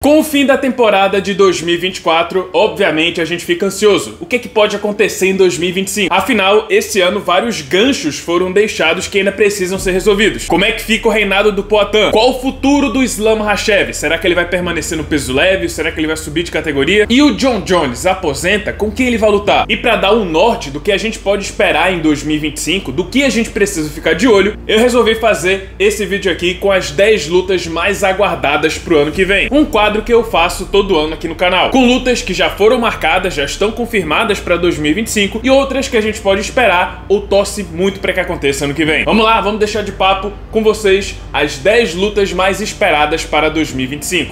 Com o fim da temporada de 2024, obviamente a gente fica ansioso. O que pode acontecer em 2025? Afinal, esse ano vários ganchos foram deixados que ainda precisam ser resolvidos. Como é que fica o reinado do Poatan? Qual o futuro do Islam Makhachev? Será que ele vai permanecer no peso leve? Será que ele vai subir de categoria? E o Jon Jones aposenta? Com quem ele vai lutar? E para dar um norte do que a gente pode esperar em 2025, do que a gente precisa ficar de olho, eu resolvi fazer esse vídeo aqui com as 10 lutas mais aguardadas pro ano que vem. Um quadro que eu faço todo ano aqui no canal, com lutas que já foram marcadas, já estão confirmadas para 2025 e outras que a gente pode esperar ou torce muito para que aconteça ano que vem. Vamos lá, vamos deixar de papo com vocês as 10 lutas mais esperadas para 2025.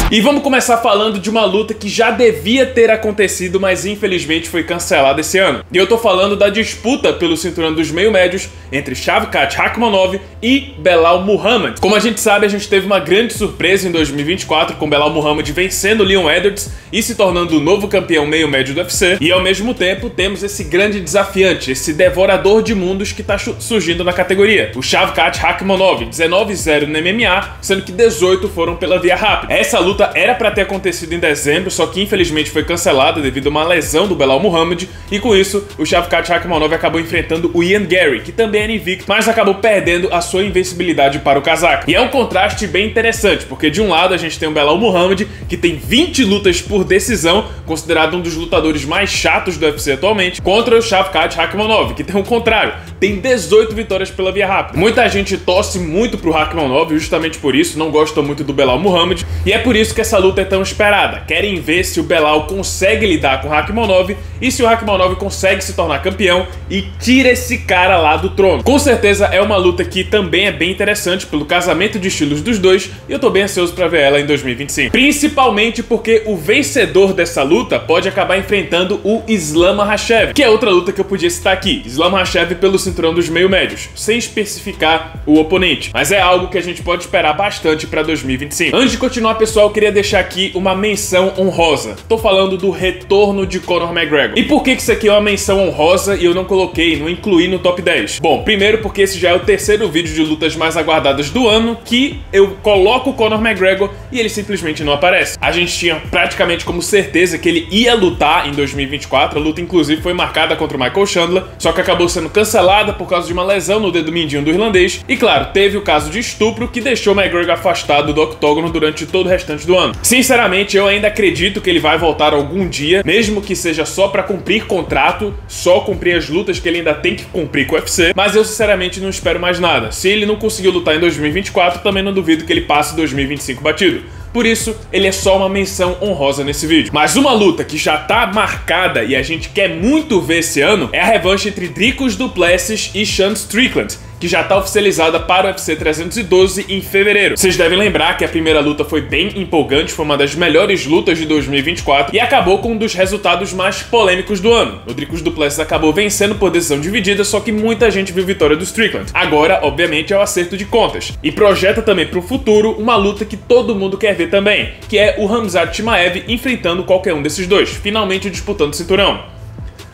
E vamos começar falando de uma luta que já devia ter acontecido, mas infelizmente foi cancelada esse ano. E eu tô falando da disputa pelo cinturão dos meio-médios entre Shavkat Rakhmonov e Belal Muhammad. Como a gente sabe, a gente teve uma grande surpresa em 2024 com Belal Muhammad vencendo Leon Edwards e se tornando o novo campeão meio-médio do UFC. E ao mesmo tempo temos esse grande desafiante, esse devorador de mundos que tá surgindo na categoria, o Shavkat Rakhmonov, 19-0 no MMA, sendo que 18 foram pela via rápida. Essa luta era para ter acontecido em dezembro, só que infelizmente foi cancelada devido a uma lesão do Belal Muhammad, e com isso o Shavkat Rakhmonov acabou enfrentando o Ian Garry, que também era invicto, mas acabou perdendo a sua invencibilidade para o casaco. E é um contraste bem interessante, porque de um lado a gente tem o Belal Muhammad, que tem 20 lutas por decisão, considerado um dos lutadores mais chatos do UFC atualmente, contra o Shavkat Rakhmonov, que tem o contrário, tem 18 vitórias pela via rápida. Muita gente torce muito pro Rakhmonov, justamente por isso, não gosta muito do Belal Muhammad, e é por isso que essa luta é tão esperada. Querem ver se o Belal consegue lidar com o Rakhmonov e se o Rakhmonov consegue se tornar campeão e tira esse cara lá do trono. Com certeza é uma luta que também é bem interessante pelo casamento de estilos dos dois e eu tô bem ansioso pra ver ela em 2025. Principalmente porque o vencedor dessa luta pode acabar enfrentando o Islam Makhachev, que é outra luta que eu podia citar aqui. Islam Makhachev pelo cinturão dos meio-médios, sem especificar o oponente. Mas é algo que a gente pode esperar bastante pra 2025. Antes de continuar, pessoal, eu queria deixar aqui uma menção honrosa. Tô falando do retorno de Conor McGregor. E por que isso aqui é uma menção honrosa e eu não coloquei, não incluí no top 10? Bom, primeiro porque esse já é o terceiro vídeo de lutas mais aguardadas do ano que eu coloco o Conor McGregor e ele simplesmente não aparece. A gente tinha praticamente como certeza que ele ia lutar em 2024, a luta inclusive foi marcada contra o Michael Chandler, só que acabou sendo cancelada por causa de uma lesão no dedo mindinho do irlandês e claro, teve o caso de estupro que deixou o McGregor afastado do octógono durante todo o restante do ano. Sinceramente, eu ainda acredito que ele vai voltar algum dia, mesmo que seja só pra cumprir contrato, só cumprir as lutas que ele ainda tem que cumprir com o UFC, mas eu sinceramente não espero mais nada. Se ele não conseguiu lutar em 2024, também não duvido que ele passe 2025 batido. Por isso, ele é só uma menção honrosa nesse vídeo. Mas uma luta que já tá marcada e a gente quer muito ver esse ano é a revanche entre Dricus du Plessis e Sean Strickland, que já tá oficializada para o UFC 312 em fevereiro. Vocês devem lembrar que a primeira luta foi bem empolgante, foi uma das melhores lutas de 2024 e acabou com um dos resultados mais polêmicos do ano. O Dricus du Plessis acabou vencendo por decisão dividida, só que muita gente viu vitória do Strickland. Agora, obviamente, é o acerto de contas. E projeta também pro futuro uma luta que todo mundo quer ver também, que é o Khamzat Chimaev enfrentando qualquer um desses dois, finalmente disputando o cinturão.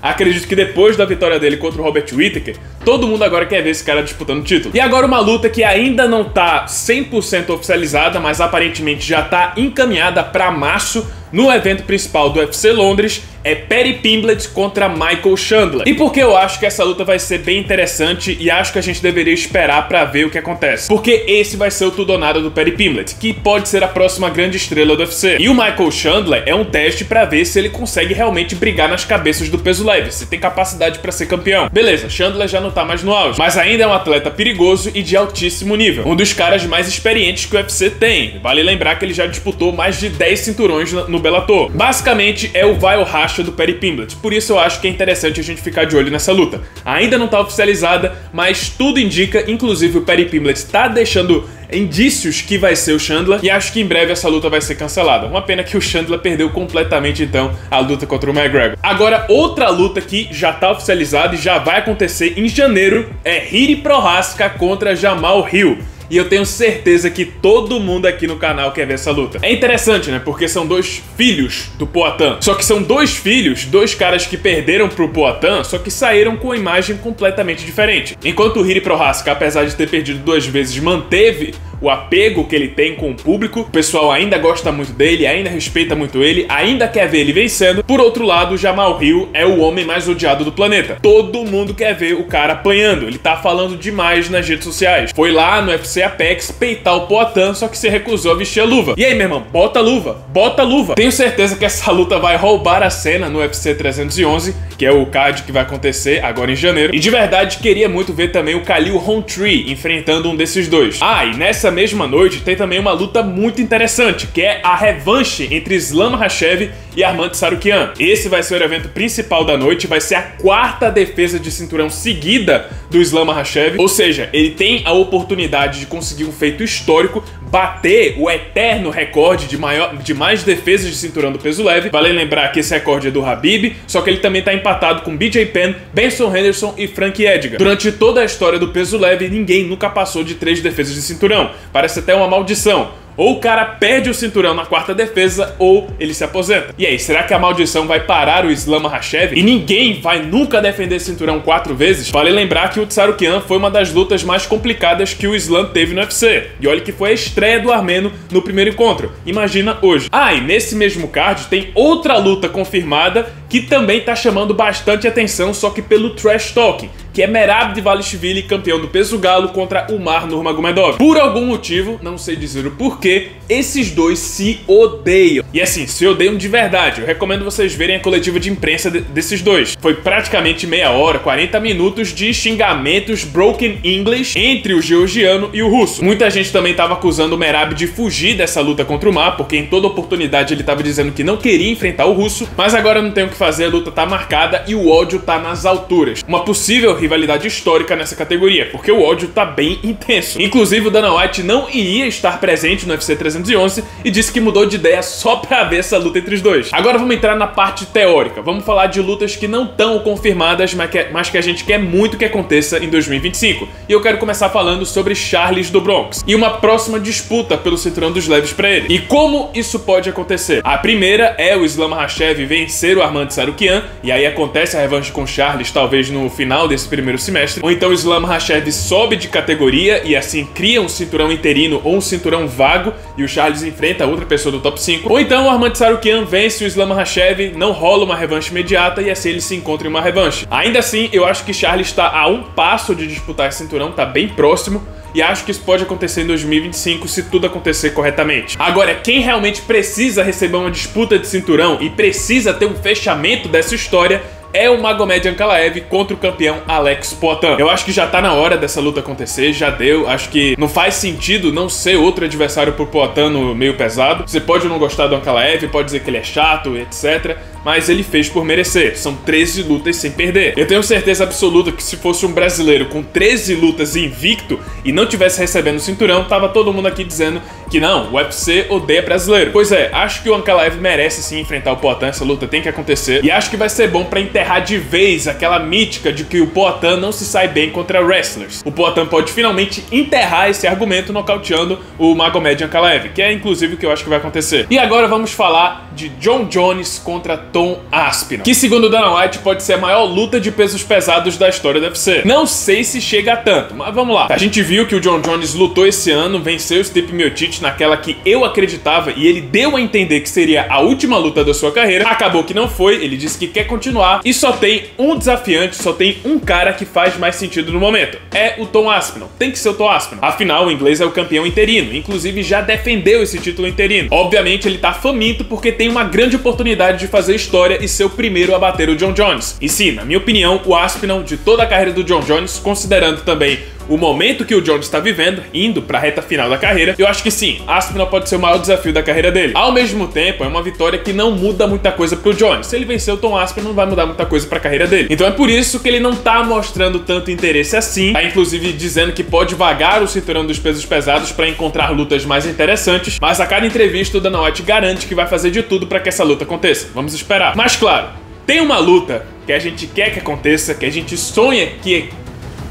Acredito que depois da vitória dele contra o Robert Whittaker, todo mundo agora quer ver esse cara disputando o título. E agora uma luta que ainda não tá 100% oficializada, mas aparentemente já tá encaminhada para março, no evento principal do UFC Londres, é Paddy Pimblett contra Michael Chandler. E por que eu acho que essa luta vai ser bem interessante e acho que a gente deveria esperar pra ver o que acontece? Porque esse vai ser o tudo ou nada do Paddy Pimblett, que pode ser a próxima grande estrela do UFC. E o Michael Chandler é um teste pra ver se ele consegue realmente brigar nas cabeças do peso leve, se tem capacidade pra ser campeão. Beleza, Chandler já não tá mais no auge, mas ainda é um atleta perigoso e de altíssimo nível. Um dos caras mais experientes que o UFC tem. Vale lembrar que ele já disputou mais de 10 cinturões no Bellator. Basicamente é o vai ou racha do Paddy Pimblett, por isso eu acho que é interessante a gente ficar de olho nessa luta. Ainda não tá oficializada, mas tudo indica, inclusive o Paddy Pimblett tá deixando indícios que vai ser o Chandler e acho que em breve essa luta vai ser cancelada. Uma pena que o Chandler perdeu completamente então a luta contra o McGregor. Agora, outra luta que já tá oficializada e já vai acontecer em janeiro é Jiri Prochazka contra Jamal Hill. e eu tenho certeza que todo mundo aqui no canal quer ver essa luta. É interessante, né? Porque são dois filhos do Poatan. Só que são dois filhos, dois caras que perderam pro Poatan, só que saíram com uma imagem completamente diferente. Enquanto o Jiri Prochazka, apesar de ter perdido 2 vezes, manteve o apego que ele tem com o público, o pessoal ainda gosta muito dele, ainda respeita muito ele, ainda quer ver ele vencendo. Por outro lado, Jamal Hill é o homem mais odiado do planeta. Todo mundo quer ver o cara apanhando, ele tá falando demais nas redes sociais. Foi lá no UFC Apex peitar o Poatan, só que se recusou a vestir a luva. E aí, meu irmão, bota a luva, bota a luva. Tenho certeza que essa luta vai roubar a cena no UFC 311, que é o card que vai acontecer agora em janeiro. E de verdade, queria muito ver também o Khalil Rountree enfrentando um desses dois. Ah, e nessa mesma noite tem também uma luta muito interessante, que é a revanche entre Islam Makhachev e Arman Tsarukyan. Esse vai ser o evento principal da noite, vai ser a 4ª defesa de cinturão seguida do Islam Makhachev, ou seja, ele tem a oportunidade de conseguir um feito histórico, bater o eterno recorde de mais defesas de cinturão do peso leve. Vale lembrar que esse recorde é do Khabib, só que ele também está empatado com BJ Penn, Benson Henderson e Frankie Edgar. Durante toda a história do peso leve, ninguém nunca passou de 3 defesas de cinturão. Parece até uma maldição. Ou o cara perde o cinturão na 4ª defesa, ou ele se aposenta. E aí, será que a maldição vai parar o Islam Makhachev e ninguém vai nunca defender esse cinturão 4 vezes? Vale lembrar que o Tsarukyan foi uma das lutas mais complicadas que o Islam teve no UFC. E olha que foi a estreia do armeno no primeiro encontro. Imagina hoje. Ah, e nesse mesmo card tem outra luta confirmada que também tá chamando bastante atenção, só que pelo trash talking, que é Merab Dvalishvili, campeão do peso galo, contra Umar Nurmagomedov. Por algum motivo, não sei dizer o porquê, esses dois se odeiam. E assim, se odeiam de verdade. Eu recomendo vocês verem a coletiva de imprensa desses dois. Foi praticamente meia hora, 40 minutos de xingamentos broken English entre o georgiano e o russo. Muita gente também tava acusando o Merab de fugir dessa luta contra o Umar, porque em toda oportunidade ele tava dizendo que não queria enfrentar o russo, mas agora não tem o que fazer, a luta tá marcada e o ódio tá nas alturas. Uma possível rivalidade histórica nessa categoria, porque o ódio tá bem intenso. Inclusive o Dana White não iria estar presente no UFC 311 e disse que mudou de ideia só pra ver essa luta entre os dois. Agora vamos entrar na parte teórica, vamos falar de lutas que não estão confirmadas, mas que a gente quer muito que aconteça em 2025. E eu quero começar falando sobre Charles do Bronx e uma próxima disputa pelo cinturão dos leves pra ele. E como isso pode acontecer? A primeira é o Islam Makhachev vencer o Arman Tsarukyan, e aí acontece a revanche com Charles talvez no final desse primeiro semestre, ou então o Islam Makhachev sobe de categoria e assim cria um cinturão interino ou um cinturão vago e o Charles enfrenta outra pessoa do top 5, ou então o Arman Tsarukyan vence o Islam Makhachev, não rola uma revanche imediata e assim eles se encontram em uma revanche. Ainda assim, eu acho que Charles está a um passo de disputar esse cinturão, tá bem próximo, e acho que isso pode acontecer em 2025 se tudo acontecer corretamente. Agora, quem realmente precisa receber uma disputa de cinturão e precisa ter um fechamento dessa história é o Magomed Ankalaev contra o campeão Alex Poatan. Eu acho que já tá na hora dessa luta acontecer, já deu. Acho que não faz sentido não ser outro adversário pro Poatan no meio pesado. Você pode não gostar do Ankalaev, pode dizer que ele é chato, etc., mas ele fez por merecer. São 13 lutas sem perder. Eu tenho certeza absoluta que se fosse um brasileiro com 13 lutas invicto e não tivesse recebendo o cinturão, tava todo mundo aqui dizendo que não, o UFC odeia brasileiro. Pois é, acho que o Ankalaev merece sim enfrentar o Poatan, essa luta tem que acontecer. E acho que vai ser bom pra enterrar de vez aquela mítica de que o Poatan não se sai bem contra wrestlers. O Poatan pode finalmente enterrar esse argumento nocauteando o Magomed Ankalaev, que é inclusive o que eu acho que vai acontecer. E agora vamos falar de Jon Jones contra Tom Aspinall, que segundo Dana White pode ser a maior luta de pesos pesados da história do UFC. Não sei se chega a tanto, mas vamos lá. A gente viu que o Jon Jones lutou esse ano, venceu o Stipe Miocic naquela que eu acreditava e ele deu a entender que seria a última luta da sua carreira. Acabou que não foi, ele disse que quer continuar e só tem um desafiante, só tem um cara que faz mais sentido no momento. É o Tom Aspinall. Tem que ser o Tom Aspinall. Afinal, o inglês é o campeão interino, inclusive já defendeu esse título interino. Obviamente ele tá faminto porque tem uma grande oportunidade de fazer história e ser o primeiro a bater o Jon Jones. E sim, na minha opinião, o Aspinall, de toda a carreira do Jon Jones, considerando também o momento que o Jones está vivendo, indo para a reta final da carreira, eu acho que sim, Aspinall pode ser o maior desafio da carreira dele. Ao mesmo tempo, é uma vitória que não muda muita coisa pro Jones. Se ele vencer o Tom Aspinall, não vai mudar muita coisa para a carreira dele. Então é por isso que ele não tá mostrando tanto interesse assim, tá inclusive dizendo que pode vagar o cinturão dos pesos pesados para encontrar lutas mais interessantes, mas a cada entrevista o Dana White garante que vai fazer de tudo para que essa luta aconteça. Vamos esperar. Mas claro, tem uma luta que a gente quer que aconteça, que a gente sonha que...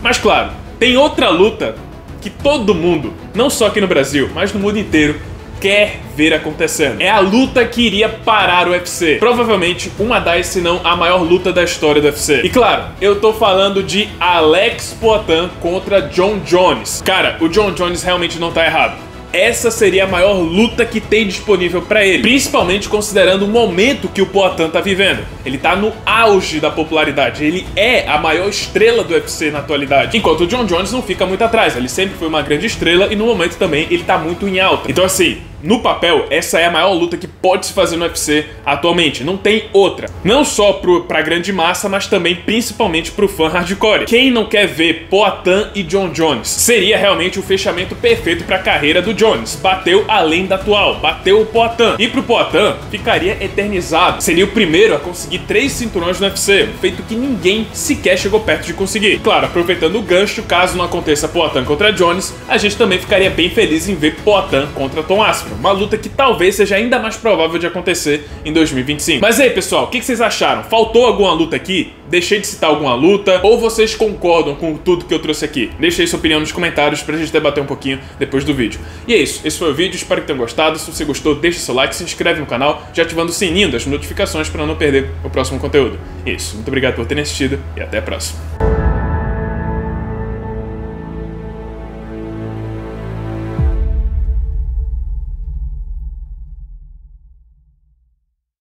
Mas claro, tem outra luta que todo mundo, não só aqui no Brasil, mas no mundo inteiro, quer ver acontecendo. É a luta que iria parar o UFC. Provavelmente uma das, se não a maior luta da história do UFC. E claro, eu tô falando de Alex Poatan contra Jon Jones. Cara, o Jon Jones realmente não tá errado. Essa seria a maior luta que tem disponível pra ele, principalmente considerando o momento que o Poatan tá vivendo. Ele tá no auge da popularidade, ele é a maior estrela do UFC na atualidade, enquanto o Jon Jones não fica muito atrás, ele sempre foi uma grande estrela e no momento também ele tá muito em alta. Então assim, no papel, essa é a maior luta que pode se fazer no UFC atualmente, não tem outra. Não só pra grande massa, mas também principalmente pro fã hardcore. Quem não quer ver Poatan e Jon Jones? Seria realmente o fechamento perfeito pra carreira do Jones. Bateu além da atual, bateu o Poatan. E pro Poatan, ficaria eternizado. Seria o primeiro a conseguir 3 cinturões no UFC, um feito que ninguém sequer chegou perto de conseguir. Claro, aproveitando o gancho, caso não aconteça Poatan contra Jones, a gente também ficaria bem feliz em ver Poatan contra Tom Aspinall. Uma luta que talvez seja ainda mais provável de acontecer em 2025. Mas aí, pessoal, o que vocês acharam? Faltou alguma luta aqui? Deixei de citar alguma luta? Ou vocês concordam com tudo que eu trouxe aqui? Deixe aí sua opinião nos comentários pra gente debater um pouquinho depois do vídeo. E é isso, esse foi o vídeo, espero que tenham gostado. Se você gostou, deixa seu like, se inscreve no canal, já ativando o sininho das notificações para não perder o próximo conteúdo. É isso, muito obrigado por terem assistido e até a próxima.